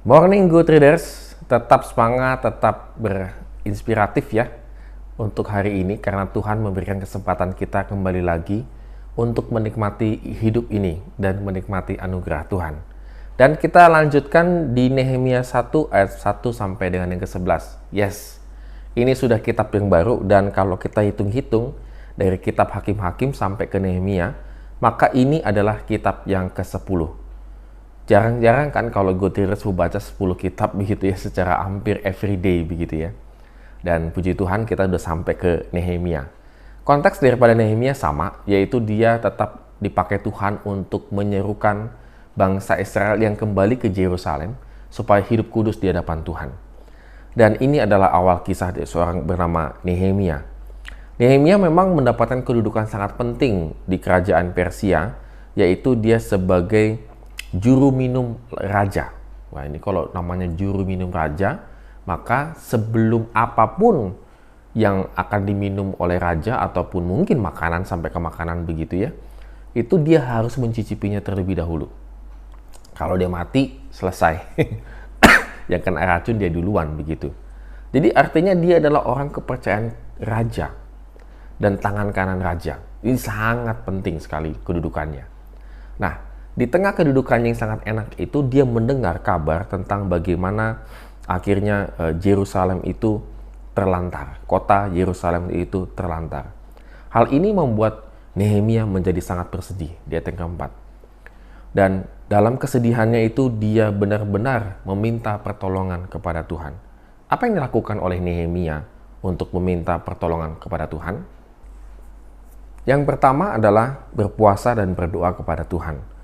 Morning Good Readers, tetap semangat, tetap berinspiratif ya untuk hari ini karena Tuhan memberikan kesempatan kita kembali lagi untuk menikmati hidup ini dan menikmati anugerah Tuhan. Dan kita lanjutkan di Nehemia 1 ayat 1 sampai dengan yang ke-11. Yes, ini sudah kitab yang baru dan kalau kita hitung-hitung dari kitab Hakim-Hakim sampai ke Nehemia, maka ini adalah kitab yang ke-10. Jarang-jarang kan kalau Good Readers membaca 10 kitab begitu ya secara hampir everyday begitu ya. Dan puji Tuhan kita udah sampai ke Nehemia. Konteks daripada Nehemia sama, yaitu dia tetap dipakai Tuhan untuk menyerukan bangsa Israel yang kembali ke Yerusalem supaya hidup kudus di hadapan Tuhan. Dan ini adalah awal kisah dari seorang bernama Nehemia. Nehemia memang mendapatkan kedudukan sangat penting di kerajaan Persia, yaitu dia sebagai juru minum raja. Wah, ini kalau namanya juru minum raja, maka sebelum apapun yang akan diminum oleh raja ataupun mungkin makanan sampai ke makanan begitu ya, itu dia harus mencicipinya terlebih dahulu. Kalau dia mati, selesai. Yang kena racun dia duluan begitu. Jadi artinya dia adalah orang kepercayaan raja dan tangan kanan raja. Ini sangat penting sekali kedudukannya. Nah, di tengah kedudukannya yang sangat enak itu, dia mendengar kabar tentang bagaimana akhirnya Yerusalem itu terlantar. Kota Yerusalem itu terlantar. Hal ini membuat Nehemia menjadi sangat bersedih di ayat yang keempat. Dan dalam kesedihannya itu, dia benar-benar meminta pertolongan kepada Tuhan. Apa yang dilakukan oleh Nehemia untuk meminta pertolongan kepada Tuhan? Yang pertama adalah berpuasa dan berdoa kepada Tuhan.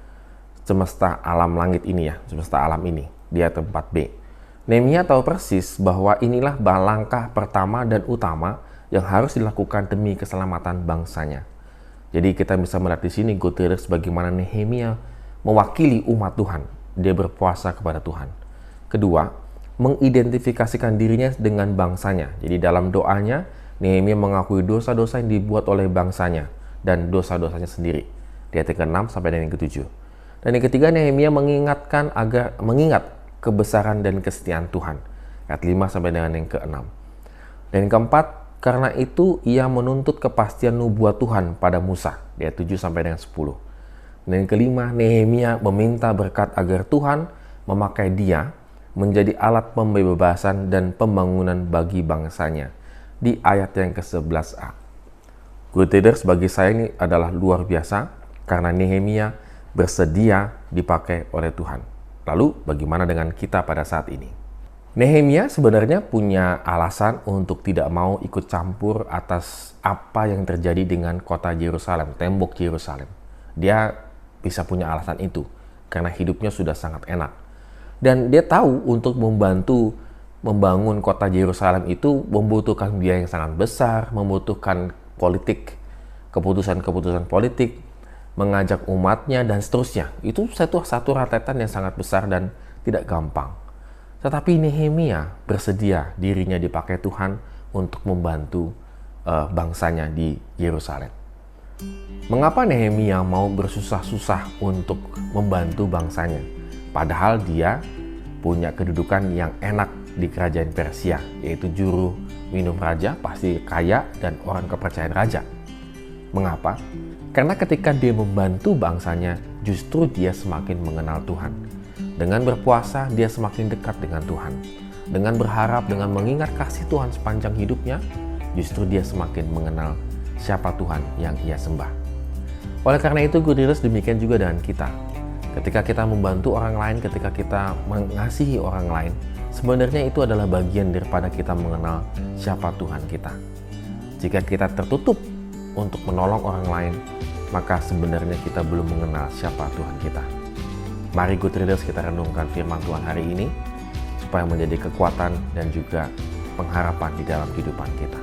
Semesta alam langit ini ya, semesta alam ini, di ayat 4b. Nehemia tahu persis bahwa inilah langkah pertama dan utama yang harus dilakukan demi keselamatan bangsanya. Jadi kita bisa melihat di sini Good Readers bagaimana Nehemia mewakili umat Tuhan. Dia berpuasa kepada Tuhan. Kedua, mengidentifikasikan dirinya dengan bangsanya. Jadi dalam doanya, Nehemia mengakui dosa-dosa yang dibuat oleh bangsanya dan dosa-dosanya sendiri. Di ayat ke-6 sampai dengan yang ke-7. Dan yang ketiga, Nehemia mengingat kebesaran dan kesetiaan Tuhan. Ayat 5 sampai dengan yang ke-6. Dan yang keempat, karena itu ia menuntut kepastian nubuat Tuhan pada Musa. Di ayat 7 sampai dengan 10. Dan yang kelima, Nehemia meminta berkat agar Tuhan memakai dia menjadi alat pembebasan dan pembangunan bagi bangsanya. Di ayat yang ke-11a. Good Readers, bagi saya ini adalah luar biasa karena Nehemia bersedia dipakai oleh Tuhan. Lalu bagaimana dengan kita pada saat ini? Nehemia sebenarnya punya alasan untuk tidak mau ikut campur atas apa yang terjadi dengan kota Yerusalem, tembok Yerusalem. Dia bisa punya alasan itu karena hidupnya sudah sangat enak. Dan dia tahu untuk membantu membangun kota Yerusalem itu membutuhkan biaya yang sangat besar, membutuhkan politik, keputusan-keputusan politik, mengajak umatnya, dan seterusnya. Itu satu rentetan yang sangat besar dan tidak gampang. Tetapi Nehemia bersedia dirinya dipakai Tuhan untuk membantu bangsanya di Yerusalem. Mengapa Nehemia mau bersusah-susah untuk membantu bangsanya? Padahal dia punya kedudukan yang enak di kerajaan Persia, yaitu juru minum raja, pasti kaya dan orang kepercayaan raja. Mengapa? Karena ketika dia membantu bangsanya, justru dia semakin mengenal Tuhan. Dengan berpuasa, dia semakin dekat dengan Tuhan. Dengan berharap, dengan mengingat kasih Tuhan sepanjang hidupnya, justru dia semakin mengenal siapa Tuhan yang ia sembah. Oleh karena itu, Good Readers, demikian juga dengan kita. Ketika kita membantu orang lain, ketika kita mengasihi orang lain, sebenarnya itu adalah bagian daripada kita mengenal siapa Tuhan kita. Jika kita tertutup untuk menolong orang lain, maka sebenarnya kita belum mengenal siapa Tuhan kita. Mari Good Readers, kita renungkan firman Tuhan hari ini supaya menjadi kekuatan dan juga pengharapan di dalam kehidupan kita.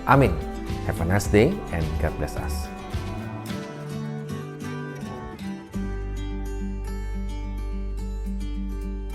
Amin. Have a nice day and God bless us.